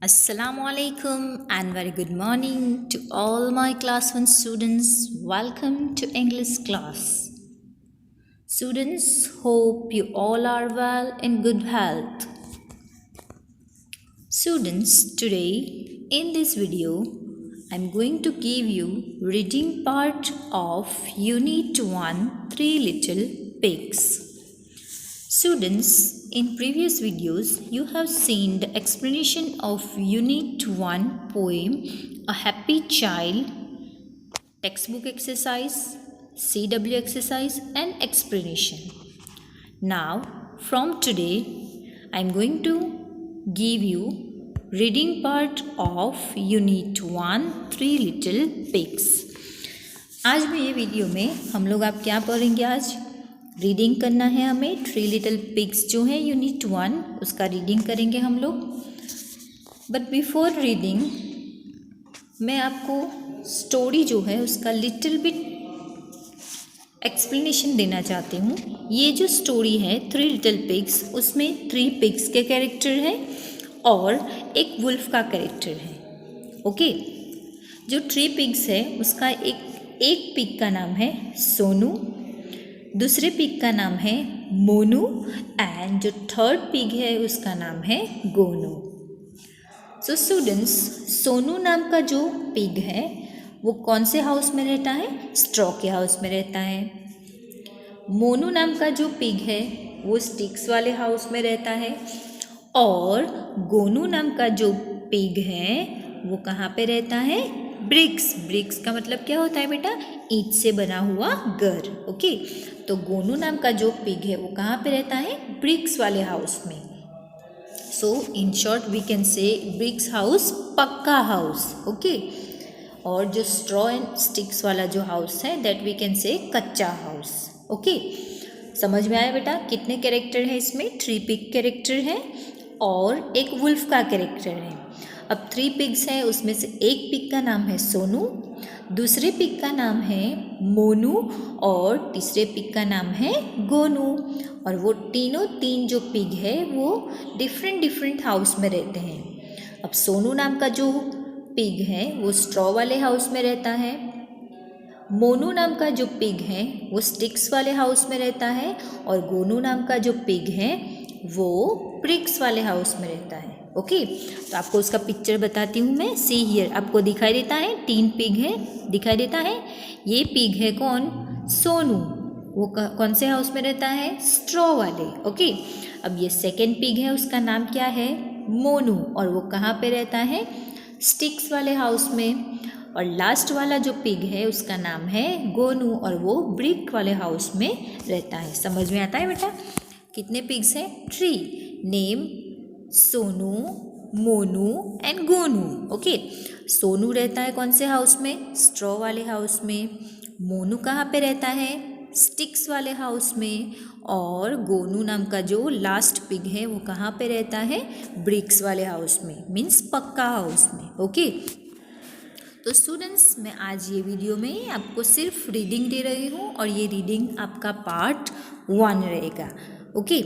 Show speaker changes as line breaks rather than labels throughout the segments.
Assalamu alaikum and very good morning to all my class 1 students. Welcome to English class. Students, hope you all are well and good health. Students, today in this video I'm going to give you reading part of Unit 1 Three Little Pigs. Students, in previous videos, you have seen the explanation of Unit 1 poem, A Happy Child, textbook exercise, CW exercise and explanation. Now, from today, I am going to give you reading part of Unit 1 Three Little Pigs. आज में ये video में हम लोग आप क्या पढ़ेंगे आज रीडिंग करना है हमें थ्री लिटिल पिग्स जो है यूनिट 1 उसका रीडिंग करेंगे हम लोग। बट बिफोर रीडिंग मैं आपको स्टोरी जो है उसका लिटिल बिट एक्सप्लेनेशन देना चाहती हूँ। ये जो स्टोरी है थ्री लिटिल पिग्स उसमें 3 पिग्स के कैरेक्टर हैं और एक वुल्फ का कैरेक्टर है। ओके, जो 3 पिग्स है उसका एक पिग का नाम है सोनू, दूसरे पिग का नाम है मोनू एंड जो थर्ड पिग है उसका नाम है गोनू। सो स्टूडेंट्स, सोनू नाम का जो पिग है वो कौन से हाउस में रहता है? स्ट्रॉ के हाउस में रहता है। मोनू नाम का जो पिग है वो स्टिक्स वाले हाउस में रहता है और गोनू नाम का जो पिग है वो कहाँ पे रहता है? ब्रिक्स का मतलब क्या होता है बेटा? ईंट से बना हुआ घर। ओके, तो गोनू नाम का जो पिग है वो कहाँ पे रहता है? ब्रिक्स वाले हाउस में। So in short we can say bricks house पक्का हाउस। ओके, और जो स्ट्रॉ एंड स्टिक्स वाला जो हाउस है दैट वी कैन से कच्चा हाउस। ओके, समझ में आया बेटा? कितने कैरेक्टर है इसमें? 3 पिग कैरेक्टर है और एक वुल्फ का कैरेक्टर है। अब 3 पिग्स हैं उसमें से एक पिग का नाम है सोनू, दूसरे पिग का नाम है मोनू और तीसरे पिग का नाम है गोनू। और वो तीन जो पिग है वो डिफरेंट हाउस में रहते हैं। अब सोनू नाम का जो पिग है वो स्ट्रॉ वाले हाउस में रहता है, मोनू नाम का जो पिग है वो स्टिक्स वाले हाउस में रहता है और गोनू नाम का जो पिग है वो ब्रिक्स वाले हाउस में रहता है। ओके, तो आपको उसका पिक्चर बताती हूँ मैं। सी हियर, आपको दिखाई देता है 3 पिग है, दिखाई देता है। ये पिग है कौन? सोनू, वो कौन से हाउस में रहता है? स्ट्रॉ वाले। ओके, अब ये सेकेंड पिग है उसका नाम क्या है? मोनू, और वो कहाँ पे रहता है? स्टिक्स वाले हाउस में। और लास्ट वाला जो पिग है उसका नाम है गोनू और वो ब्रिक वाले हाउस में रहता है। समझ में आता है बेटा? कितने पिग्स हैं? 3। Name Sonu, Monu and Gonu. Okay, Sonu रहता है कौन से हाउस में? स्ट्रॉ वाले हाउस में। मोनू कहाँ पे रहता है? स्टिक्स वाले हाउस में। और गोनू नाम का जो लास्ट पिग है वो कहाँ पे रहता है? ब्रिक्स वाले हाउस में, मीन्स पक्का हाउस में। ओके, तो स्टूडेंट्स, मैं आज ये वीडियो में आपको सिर्फ रीडिंग दे रही हूँ और ये रीडिंग आपका पार्ट 1 रहेगा। Okay,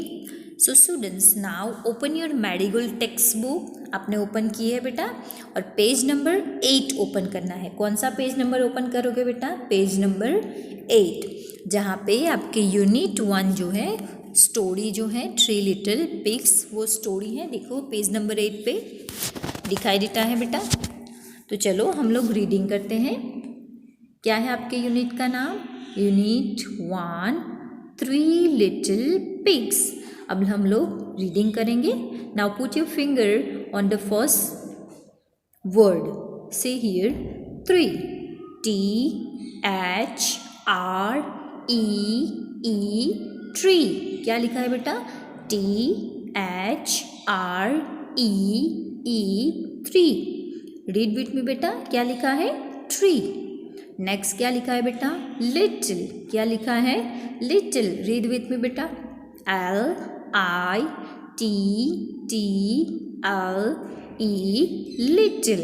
so students, now open your marigold text book. आपने ओपन की है बेटा और पेज नंबर 8 ओपन करना है। कौन सा पेज नंबर ओपन करोगे बेटा? पेज नंबर 8, जहाँ पे आपके यूनिट 1 जो है स्टोरी जो है थ्री लिटिल पिग्स वो स्टोरी है। देखो पेज नंबर 8 पे दिखाई देता है बेटा। तो चलो हम लोग रीडिंग करते हैं। क्या है आपके यूनिट का नाम? Unit 1 three little pigs. अब हम लोग रीडिंग करेंगे। Now put your finger on the first word. से हियर 3, THREE, ट्री। क्या लिखा है बेटा? THREE, tree. Read with me बेटा, क्या लिखा है? ट्री। नेक्स्ट क्या लिखा है बेटा? लिटिल। क्या लिखा है? लिटिल। रीड विथ मी बेटा, LITTLE, little.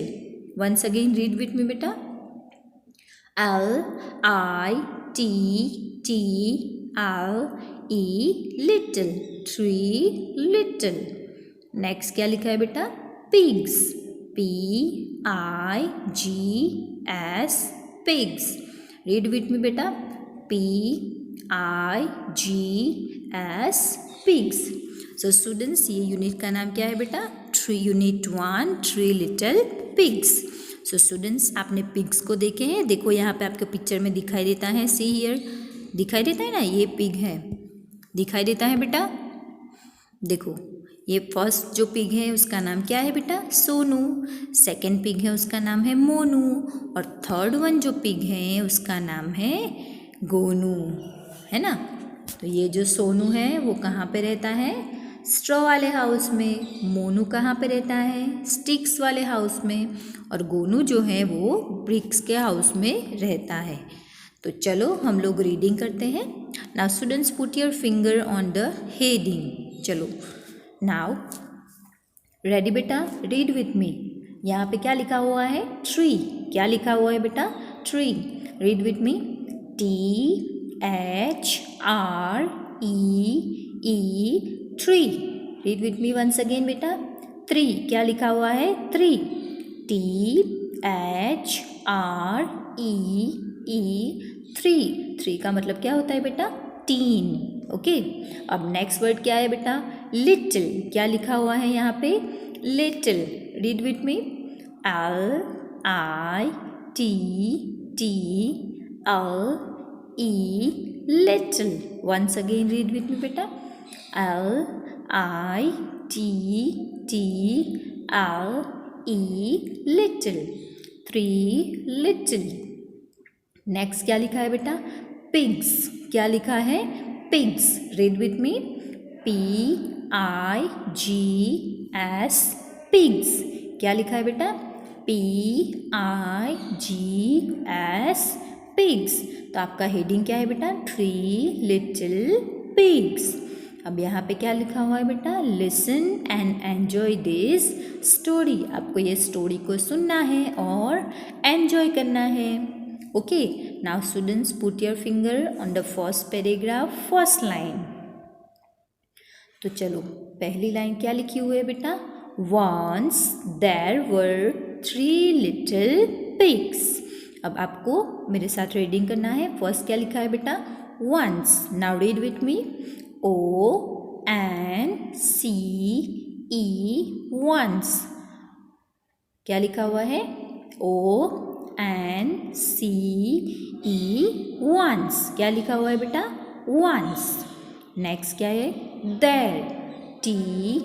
Once again read with me बेटा, LITTLE, लिटिल। 3 लिटिल। नेक्स्ट क्या लिखा है बेटा? Pigs. P-I-G-S, pigs. Read with me बेटा, P-I-G-S, pigs. So students, ये यूनिट का नाम क्या है बेटा? Unit 1, 3 little pigs. So students, आपने पिग्स को देखे हैं? देखो यहाँ पे आपके पिक्चर में दिखाई देता है, सी हियर, दिखाई देता है ना, ये पिग है, दिखाई देता है बेटा. देखो, ये फर्स्ट जो पिग है उसका नाम क्या है बेटा? सोनू. सेकंड पिग है उसका नाम है मोनू. और थर्ड वन जो पिग है उसका नाम है गोनू, है ना. तो ये जो सोनू है वो कहाँ पे रहता है? स्ट्रॉ वाले हाउस में. मोनू कहाँ पे रहता है? स्टिक्स वाले हाउस में. और गोनू जो है वो ब्रिक्स के हाउस में रहता है. तो चलो हम लोग रीडिंग करते हैं. Now students, put your finger on the heading. चलो नाउ, रेडी बेटा? रीड विथ मी. यहाँ पे क्या लिखा हुआ है? ट्री. क्या लिखा हुआ है बेटा? Three. Read with me. T-H-R-E-E, three. Read with me once again बेटा. ट्री. क्या लिखा हुआ है? ट्री. T-H-R-E-E, three. थ्री का मतलब क्या होता है बेटा? टीन. ओके. अब नेक्स्ट वर्ड क्या है बेटा? लिटिल. क्या लिखा हुआ है यहाँ पे? Little. Read with me. L-I-T-T-L-E, little. Once again read with me बेटा. L-I-T-T-L-E, little. Three little. Next क्या लिखा है बेटा? पिग्स. क्या लिखा है? Pigs. Read with me. P-I-G-S, pigs. क्या लिखा है बेटा? P-I-G-S, pigs. तो आपका हेडिंग क्या है बेटा? Three little pigs. अब यहाँ पे क्या लिखा हुआ है बेटा? Listen and enjoy this story. आपको ये स्टोरी को सुनना है और एन्जॉय करना है. Okay. Now students, put your finger on the first paragraph, first line. तो चलो, पहली लाइन क्या लिखी हुई है बेटा? Once there were three little pigs. अब आपको मेरे साथ रीडिंग करना है. फर्स्ट क्या लिखा है बेटा? Once. Now read with me. O-N-C-E, once. क्या लिखा हुआ है? O-N-C-E, once. क्या लिखा हुआ है बेटा? Once. नेक्स्ट क्या है? There. T-H-E-R-E,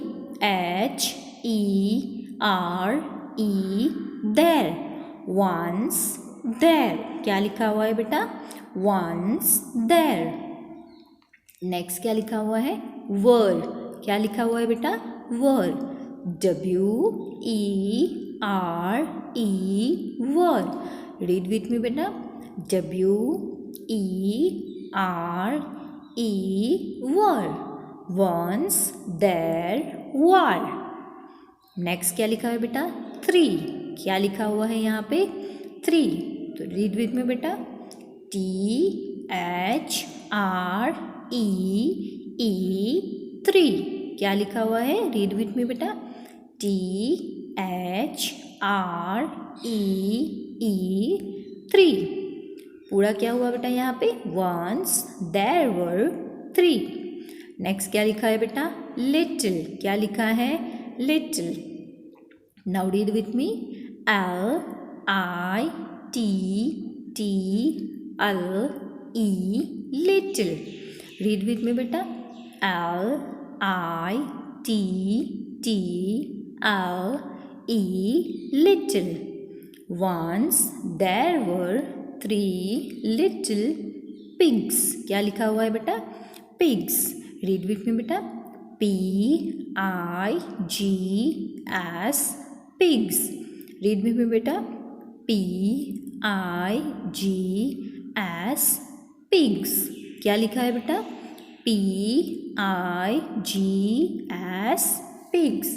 there. Once there. क्या लिखा हुआ है बेटा? Once there. नेक्स्ट क्या लिखा हुआ है? Were. क्या लिखा हुआ है बेटा? Were. W-E-R-E, were. Read with me बेटा. W-E-R-E, were. Once there were. Next क्या लिखा है बेटा? थ्री. क्या लिखा हुआ है यहाँ पे? थ्री. तो रीड विथ में बेटा. T-H-R-E-E, three. क्या लिखा हुआ है? रीड विथ में बेटा. T-H-R-E-E, three. पूरा क्या हुआ बेटा यहाँ पे? Once there were three. Next क्या लिखा है बेटा? लिटिल. क्या लिखा है? Little. Now read with me. L-I-T-T-L-E, little. Read with me बेटा. L-I-T-T-L-E, little. Once there were three little pigs. क्या लिखा हुआ है बेटा? pigs. रीड विथ मी बेटा. P-I-G-S, pigs. Read with me बेटा. P-I-G-S, pigs. क्या लिखा है बेटा? P-I-G-S, pigs.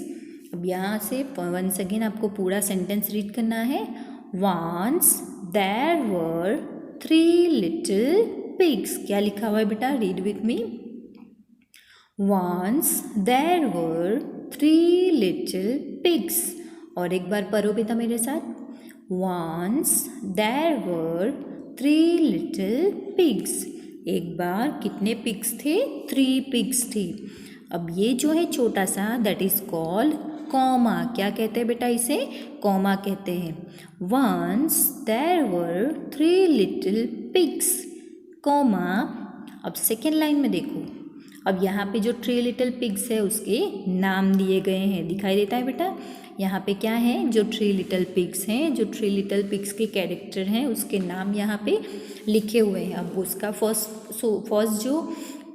अब यहाँ से वंस अगेन आपको पूरा सेंटेंस रीड करना है. Once there were three little pigs. क्या लिखा हुआ है बेटा? Read with me. Once there were three little pigs. और एक बार पढ़ो बेटा मेरे साथ। Once there were 3 little pigs. एक बार कितने पिग्स थे? 3 पिग्स थे। अब ये जो है छोटा सा दैट इज कॉल्ड कॉमा। क्या कहते हैं बेटा इसे? कॉमा कहते हैं। Once there were 3 little pigs, comma. अब सेकेंड लाइन में देखो, अब यहाँ पे जो 3 लिटिल पिग्स है उसके नाम दिए गए हैं, दिखाई देता है बेटा। यहाँ पे क्या है, जो 3 लिटिल पिग्स हैं, जो 3 लिटिल पिग्स के कैरेक्टर हैं उसके नाम यहाँ पे लिखे हुए हैं। अब उसका फर्स्ट जो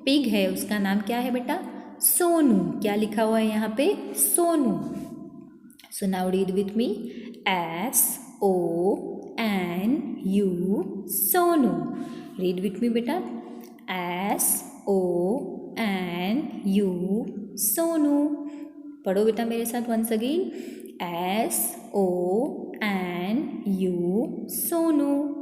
पिग है उसका नाम क्या है बेटा? सोनू। क्या लिखा हुआ है यहाँ पे? Sonu. So now read with me, SONU, Sonu. Read with me बेटा, SONU, सोनू। पढ़ो बेटा मेरे साथ वंस अगेन, SONU, सोनू।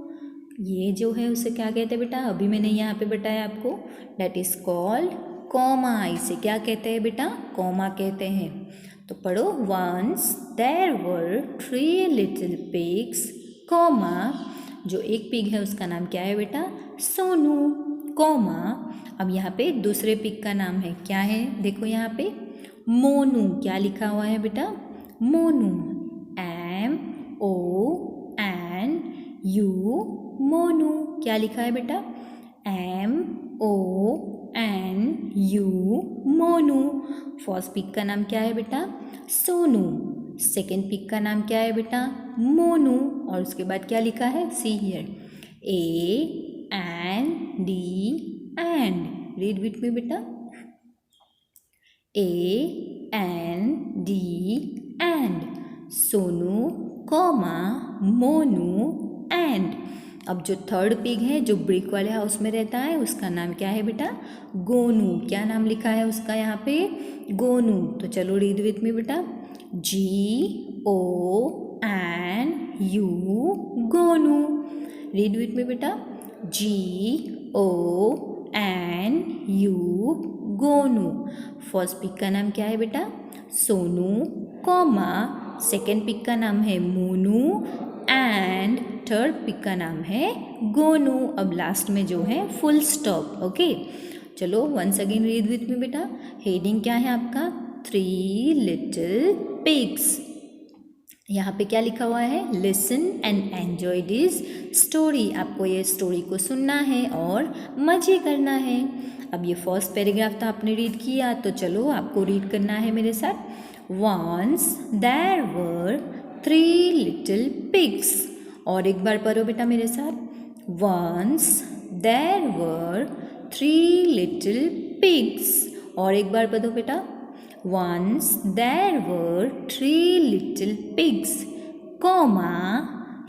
ये जो है उसे क्या कहते हैं बेटा? अभी मैंने यहाँ पे बताया आपको, डेट इज कॉल्ड कॉमा। इसे क्या कहते हैं बेटा? कॉमा कहते हैं। तो पढ़ो, once there were 3 little pigs, comma. जो एक पिग है उसका नाम क्या है बेटा? सोनू, कॉमा। अब यहाँ पे दूसरे पिग का नाम है, क्या है? देखो यहाँ पे मोनू। क्या लिखा हुआ है बेटा? मोनू, MONU, मोनू। क्या लिखा है बेटा? MONU, मोनू। फर्स्ट पिग का नाम क्या है बेटा? सोनू। सेकेंड पिग का नाम क्या है बेटा? मोनू। और उसके बाद क्या लिखा है? See here, AND, and. Read with me बेटा, AND, and. Sonu, comma, Monu, and. अब जो थर्ड पिग है जो ब्रिक वाले हाउस में रहता है उसका नाम क्या है बेटा? गोनू। क्या नाम लिखा है उसका यहाँ पे? गोनू। तो चलो रीड विथ मी बेटा, GONU, Gonu. Read with me बेटा, GONU, गोनू। फर्स्ट पिग का नाम क्या है बेटा? सोनू, कॉमा। सेकेंड पिग का नाम है मोनू, एंड थर्ड पिग का नाम है गोनू। अब लास्ट में जो है फुल स्टॉप। ओके, चलो once again read with me बेटा। हेडिंग क्या है आपका? 3 लिटिल पिग्स। यहाँ पे क्या लिखा हुआ है? Listen and enjoy this story. आपको ये स्टोरी को सुनना है और मजे करना है। अब ये फर्स्ट पैराग्राफ तो आपने रीड किया, तो चलो आपको रीड करना है मेरे साथ। Once there were 3 little pigs. और एक बार पढ़ो बेटा मेरे साथ, Once there were 3 little pigs. और एक बार पढ़ो बेटा, Once there were 3 little pigs, comma,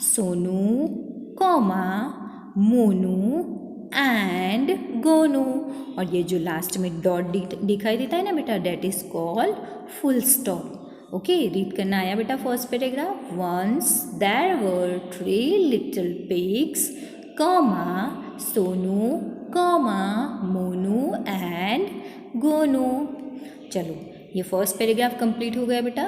Sonu, comma, Monu, and Gonu. और ये जो लास्ट में डॉट दिखाई देता है ना बेटा, that is called full stop. Okay, read करना आया बेटा first paragraph. Once there were 3 little pigs, comma, Sonu, comma, Monu and Gonu. चलो ये फर्स्ट पैराग्राफ कंप्लीट हो गया बेटा।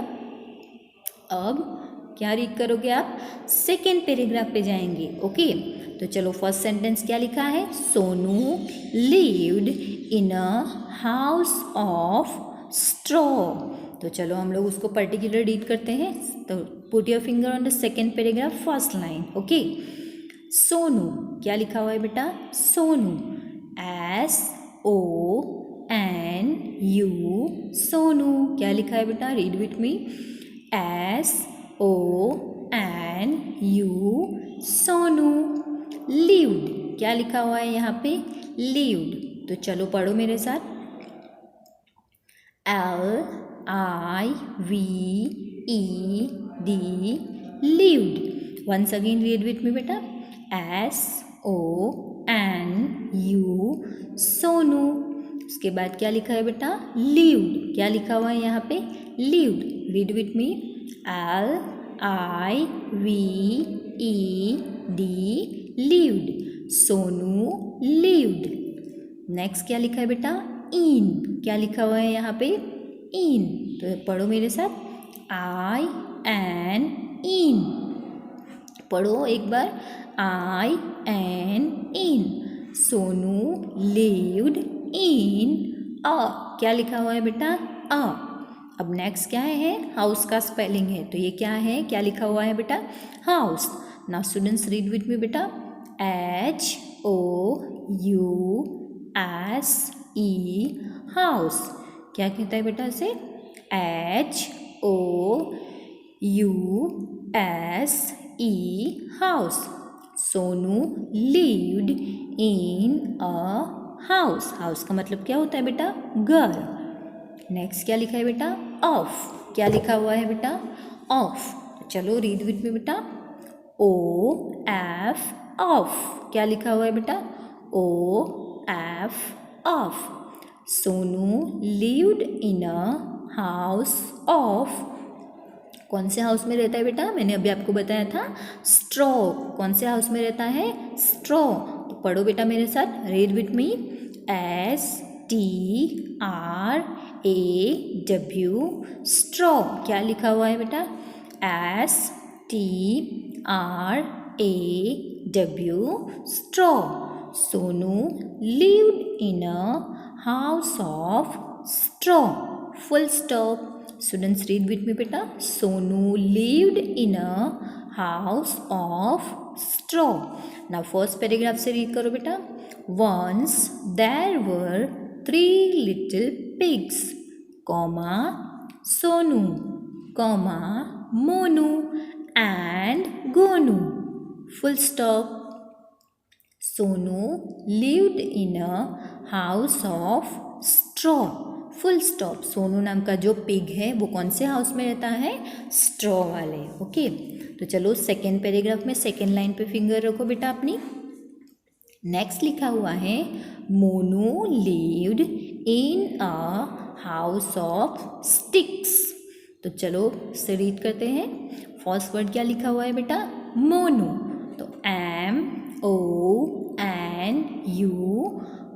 अब क्या रीड करोगे आप? सेकेंड पैराग्राफ पे जाएंगे। ओके, तो चलो फर्स्ट सेंटेंस क्या लिखा है? Sonu lived in a house of straw. तो चलो हम लोग उसको पर्टिकुलर रीड करते हैं। तो put your finger on the second paragraph first line. Okay, Sonu. क्या लिखा हुआ है बेटा? सोनू, SONU, सोनू। क्या लिखा है बेटा? Read with me, SONU, Sonu. Lived. क्या लिखा हुआ है यहाँ पे? लिव्ड। तो चलो पढ़ो मेरे साथ, LIVED, lived. Once again read with me बेटा, SONU, सोनू। उसके बाद क्या लिखा है बेटा? लिव्ड। क्या लिखा हुआ है यहाँ पे? Lived. Read with me, LIVED, lived. Sonu lived. Next क्या लिखा है बेटा? इन। क्या लिखा हुआ है यहाँ पे? इन। तो पढ़ो मेरे साथ, एन इन। पढ़ो एक बार, I N in. Sonu lived in a. क्या लिखा हुआ है बेटा? अ। अब नेक्स्ट क्या है? हाउस का स्पेलिंग है, तो ये क्या है? क्या लिखा हुआ है बेटा? House. Now students read with me बेटा, H O U S E house. क्या कहता है बेटा इसे? H O U S E house. Sonu lived in a house. House का मतलब क्या होता है बेटा? घर। नेक्स्ट क्या लिखा है बेटा? ऑफ। क्या लिखा हुआ है बेटा? ऑफ। चलो रीड विथ मी बेटा, ओ एफ ऑफ। क्या लिखा हुआ है बेटा? O F of. Sonu lived in a house of. कौन से हाउस में रहता है बेटा? मैंने अभी आपको बताया था, स्ट्रॉ। कौन से हाउस में रहता है? स्ट्रॉ। तो पढ़ो बेटा मेरे साथ, read with me, S T R A W straw. क्या लिखा हुआ है बेटा? S T R A W straw. Sonu lived in a house of straw. Full stop. Students read with me बेटा, Sonu lived in a house of straw. Now first paragraph से read करो बेटा, once there were 3 little pigs, comma Sonu, comma Monu and Gonu, full stop. Sonu lived in a house of straw, full stop. Sonu नाम का जो pig है वो कौन से हाउस में रहता है? स्ट्रॉ वाले। ओके, तो चलो सेकेंड पैराग्राफ में सेकेंड लाइन पे फिंगर रखो बेटा अपनी। नेक्स्ट लिखा हुआ है, Monu lived in a house of sticks. तो चलो से रीड करते हैं। फर्स्ट वर्ड क्या लिखा हुआ है बेटा? मोनू। तो M O N U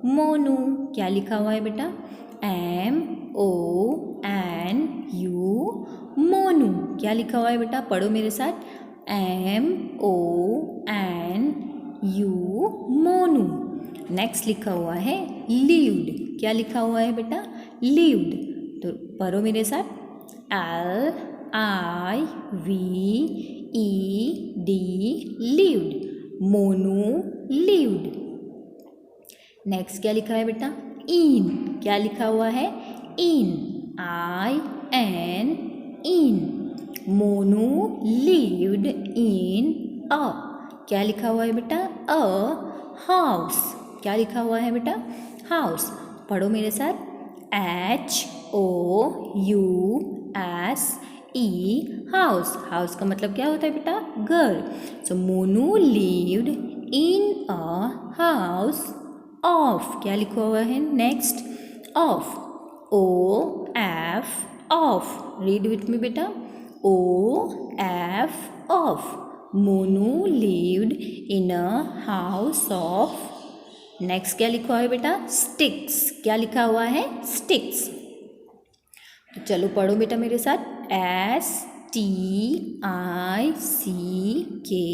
Monu. क्या लिखा हुआ है बेटा? M O N U Monu. क्या लिखा हुआ है बेटा? पढ़ो मेरे साथ, M O N U Monu. Next लिखा हुआ है लिव्ड। क्या लिखा हुआ है बेटा? लिव्ड। तो पढ़ो मेरे साथ, L I V E D lived. Monu lived. Next क्या लिखा है बेटा? इन। क्या लिखा हुआ है? In, I N in. Monu lived in a. क्या लिखा हुआ है बेटा? A house. क्या लिखा हुआ है बेटा? हाउस। पढ़ो मेरे साथ, H O U S E house. House का मतलब क्या होता है बेटा? घर। So Monu lived in a house of. क्या लिखा हुआ है next? Of, O F of. Read with me बेटा, O F of. Monu lived in a house of. Next क्या लिखा हुआ है बेटा? स्टिक्स। क्या लिखा हुआ है? स्टिक्स। तो चलो पढ़ो बेटा मेरे साथ, एस टी आई सी के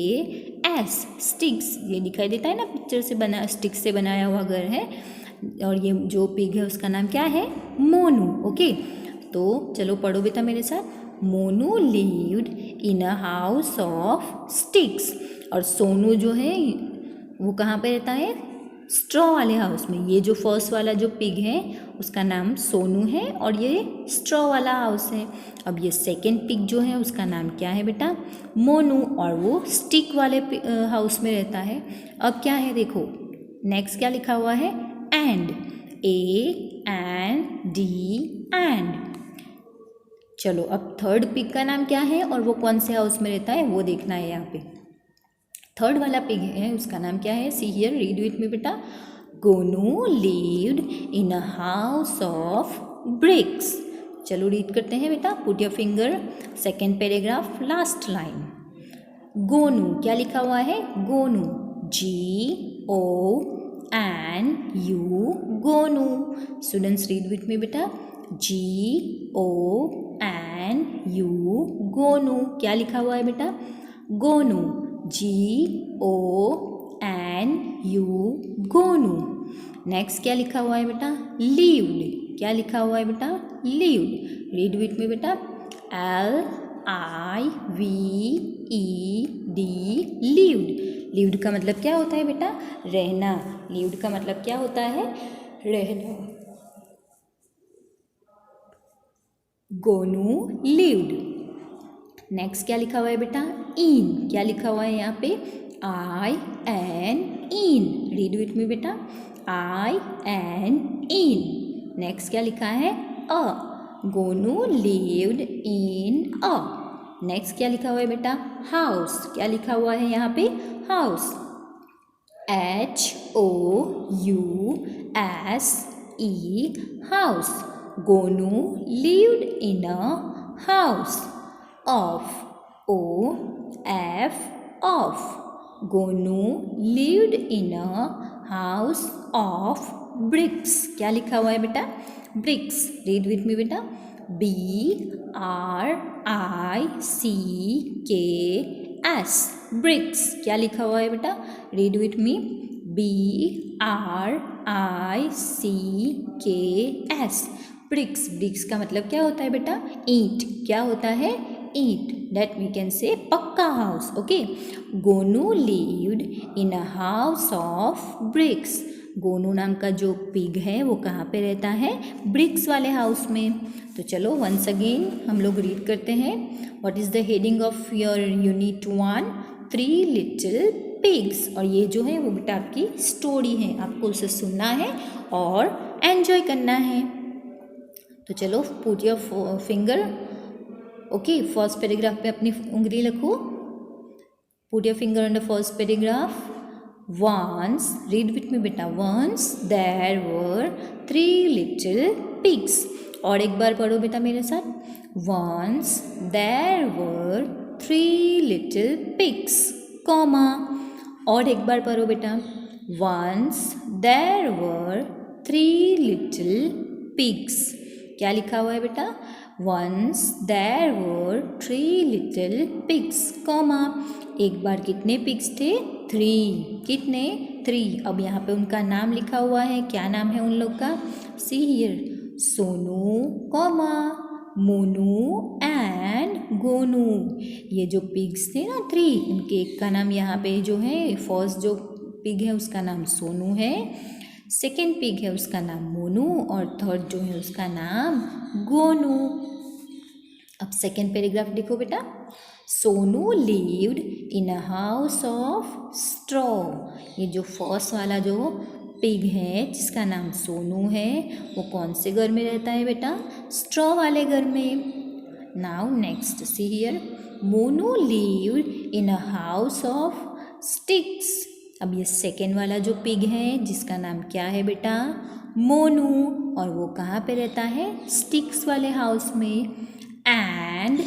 एस, स्टिक्स। ये दिखाई देता है ना पिक्चर से बना, स्टिक्स से बनाया हुआ घर है। और ये जो पिग है उसका नाम क्या है? मोनू। ओके, तो चलो पढ़ो बेटा मेरे साथ, Monu lived in a house of sticks. और सोनू जो है वो कहाँ पे रहता है? स्ट्रॉ वाले हाउस में। ये जो फर्स्ट वाला जो पिग है उसका नाम सोनू है और ये स्ट्रॉ वाला हाउस है। अब ये सेकेंड पिग जो है उसका नाम क्या है बेटा? मोनू, और वो स्टिक वाले हाउस में रहता है। अब क्या है देखो, नेक्स्ट क्या लिखा हुआ है? And, A N D and. चलो अब थर्ड पिग का नाम क्या है और वो कौन से हाउस में रहता है वो देखना है। यहाँ पे थर्ड वाला पिग है उसका नाम क्या है? See here, read with me बेटा, Gonu lived in a house of bricks. चलो रीड करते हैं बेटा, put your finger, second paragraph, last line. Gonu, क्या लिखा हुआ है? Gonu, G O N U Gonu. Students read with me बेटा, G O N N U Gonu. क्या लिखा हुआ है बेटा? गोनू, GONU गोनू। नेक्स्ट क्या लिखा हुआ है बेटा? लीव्ड। क्या लिखा हुआ है बेटा? लीव्ड। रीड विथ में बेटा, LIVED, लीव्ड। लीव्ड का मतलब क्या होता है बेटा? रहना। लीव्ड का मतलब क्या होता है? रहना। गोनू लीव्ड। नेक्स्ट क्या लिखा हुआ है बेटा? इन। क्या लिखा हुआ है यहाँ पे? IN, in. रीड विथ में बेटा, IN, इन। नेक्स्ट क्या लिखा है? A. Gonu lived in a. Next क्या लिखा हुआ है बेटा? हाउस। क्या लिखा हुआ है यहाँ पे? House, HOUSE, house. Gonu lived in a house of, OF, of. Gonu lived in a house of BRICS. क्या लिखा हुआ है बेटा? ब्रिक्स। रीड विथ मी बेटा, BRICKS, ब्रिक्स। क्या लिखा हुआ है बेटा? Read with me, BRICKS, bricks. Bricks का मतलब क्या होता है बेटा? ईंट। क्या होता है? ईंट। दैट वी कैन से पक्का house. Okay. Gonu lived in a house of BRICS. Gonu नाम का जो पिग है वो कहाँ पे रहता है? ब्रिक्स वाले हाउस में। तो चलो वंस अगेन हम लोग रीड करते हैं। What is the heading of your unit 1? 3 little pigs. और ये जो है वो बेटा आपकी स्टोरी है, आपको उसे सुनना है और एन्जॉय करना है। तो चलो put your finger, okay, first paragraph पे अपनी उंगली रखो। Put your finger on the first paragraph. Once, read with me बेटा, once there were 3 little pigs। और एक बार पढ़ो बेटा मेरे साथ, once there were 3 little pigs, comma। और एक बार पढ़ो बेटा, once there were 3 little pigs। क्या लिखा हुआ है बेटा? once there were 3 little pigs, comma। एक बार कितने पिग्स थे? 3। कितने? 3। अब यहाँ पे उनका नाम लिखा हुआ है। क्या नाम है उन लोग का? See here, Sonu, comma, Monu and Gonu. ये जो पिग्स थे ना 3, उनके एक का नाम यहाँ पे जो है, फर्स्ट जो पिग है उसका नाम सोनू है, सेकेंड पिग है उसका नाम मोनू, और थर्ड जो है उसका नाम गोनू। अब सेकेंड पैराग्राफ देखो बेटा, Sonu lived in a house of straw. ये जो फर्स्ट वाला जो पिग है जिसका नाम सोनू है वो कौन से घर में रहता है बेटा? स्ट्रॉ वाले घर में। Now next see here, Monu lived in a house of sticks. अब ये सेकेंड वाला जो पिग है जिसका नाम क्या है बेटा? मोनू, और वो कहाँ पे रहता है? स्टिक्स वाले हाउस में। And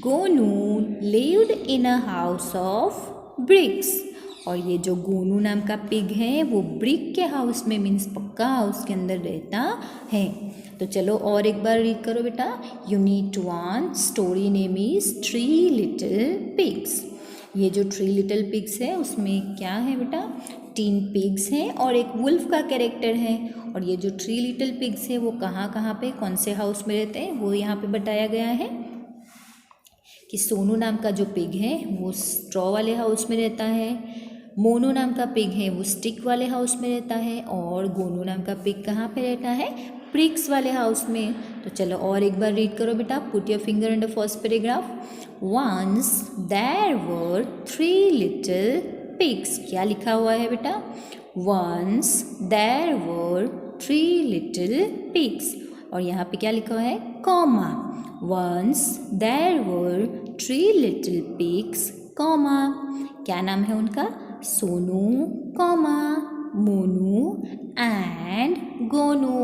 Gonu lived in a house of BRICS. और ये जो गोनू नाम का पिग है वो ब्रिक के हाउस में, मीन्स पक्का हाउस के अंदर रहता है। तो चलो और एक बार रीड करो बेटा, unit 1, story name is 3 little pigs. ये जो 3 लिटिल पिग्स है उसमें क्या है बेटा? 3 पिग्स हैं और एक वुल्फ का कैरेक्टर है। और ये जो 3 लिटिल पिग्स है वो कहाँ कहाँ पे, कौन से हाउस में रहते हैं वो यहाँ पे बताया गया है कि सोनू नाम का जो पिग है वो स्ट्रॉ वाले हाउस में रहता है, मोनू नाम का पिग है वो स्टिक वाले हाउस में रहता है, और गोनू नाम का पिग कहाँ पे रहता है? ब्रिक्स वाले हाउस में। तो चलो और एक बार रीड करो बेटा, put your finger in the first paragraph. Once there were 3 little pigs. क्या लिखा हुआ है बेटा? Once there were 3 little pigs. और यहाँ पे क्या लिखा हुआ है? Comma. Once there were 3 little pigs, comma. क्या नाम है उनका? Sonu, comma, Monu and Gonu.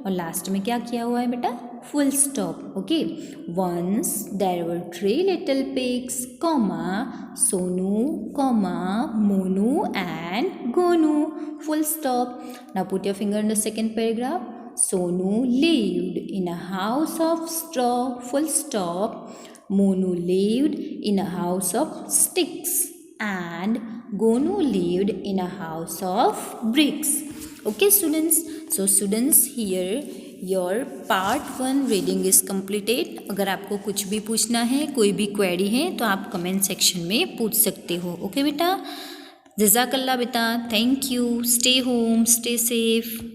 और लास्ट में क्या किया हुआ है बेटा? Full stop. Okay, once there were 3 little pigs, comma, Sonu, comma, Monu and Gonu, full stop. Now put your finger in the second paragraph. Sonu lived in a house of straw, full stop. Monu lived in a house of sticks. And Gonu lived in a house of bricks. Okay students, so students here your part 1 reading is completed. अगर आपको कुछ भी पूछना है, कोई भी query है तो आप कमेंट सेक्शन में पूछ सकते हो. ओके बेटा, जज़ाकल्ला बेटा, thank you, stay home, stay safe.